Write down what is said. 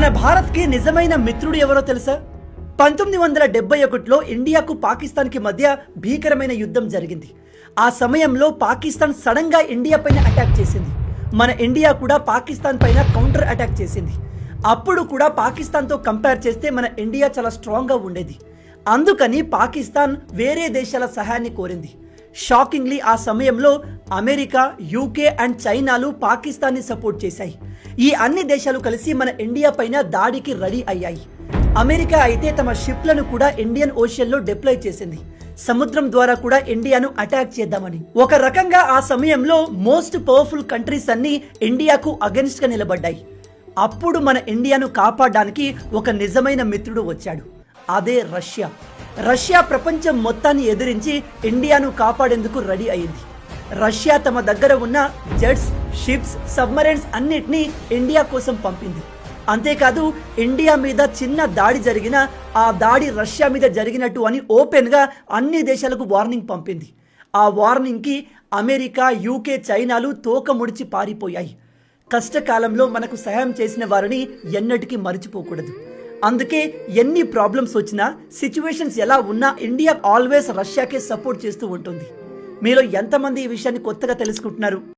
మన భారత్కి నిజమైన మిత్రుడు ఎవరో తెలుసా? 1971లో ఇండియాకు పాకిస్తాన్కి మధ్య భీకరమైన యుద్ధం జరిగింది. ఆ సమయంలో పాకిస్తాన్ సడన్ గా ఇండియా పైన అటాక్ చేసింది. మన ఇండియా కూడా పాకిస్తాన్ పైన కౌంటర్ అటాక్ చేసింది. అప్పుడు కూడా పాకిస్తాన్తో కంపేర్ చేస్తే మన ఇండియా చాలా స్ట్రాంగ్గా ఉండేది. అందుకని పాకిస్తాన్ వేరే దేశాల సహాయాన్ని కోరింది. షాకింగ్లీ ఆ సమయంలో అమెరికా, యూకే అండ్ చైనాలు పాకిస్తాన్ని సపోర్ట్ చేశాయి. ఈ అన్ని దేశాలు కలిసి మన ఇండియా పైన దాడికి రెడీ అయ్యాయి. అమెరికా అయితే తమ షిప్లను కూడా ఇండియన్ ఓషన్లో డిప్లాయ్ చేసింది. సముద్రం ద్వారా కూడా ఇండియాను అటాక్ చేద్దామని. ఒక రకంగా ఆ సమయంలో మోస్ట్ పవర్ఫుల్ కంట్రీస్ అన్ని ఇండియాకు అగెన్స్ట్ గా నిలబడ్డాయి. అప్పుడు మన ఇండియాను కాపాడడానికి ఒక నిజమైన మిత్రుడు వచ్చాడు. అదే రష్యా. రష్యా ప్రపంచం మొత్తాన్ని ఎదిరించి ఇండియాను కాపాడేందుకు రెడీ అయింది. రష్యా తమ దగ్గర ఉన్న జెట్స్, షిప్స్, సబ్మరైన్స్ అన్నిటినీ ఇండియా కోసం పంపింది. అంతేకాదు ఇండియా మీద చిన్న దాడి జరిగినా ఆ దాడి రష్యా మీద జరిగినట్టు అని ఓపెన్గా అన్ని దేశాలకు వార్నింగ్ పంపింది. ఆ వార్నింగ్కి అమెరికా, యూకే, చైనాలు తోక ముడిచి పారిపోయాయి. కష్టకాలంలో మనకు సహాయం చేసిన వారిని ఎన్నటికీ మర్చిపోకూడదు. అందుకే ఎన్ని ప్రాబ్లమ్స్ వచ్చినా, సిచ్యువేషన్స్ ఎలా ఉన్నా ఇండియా ఆల్వేస్ రష్యాకే సపోర్ట్ చేస్తూ ఉంటుంది. మీలో ఎంతమంది ఈ విషయాన్ని కొత్తగా తెలుసుకుంటున్నారు?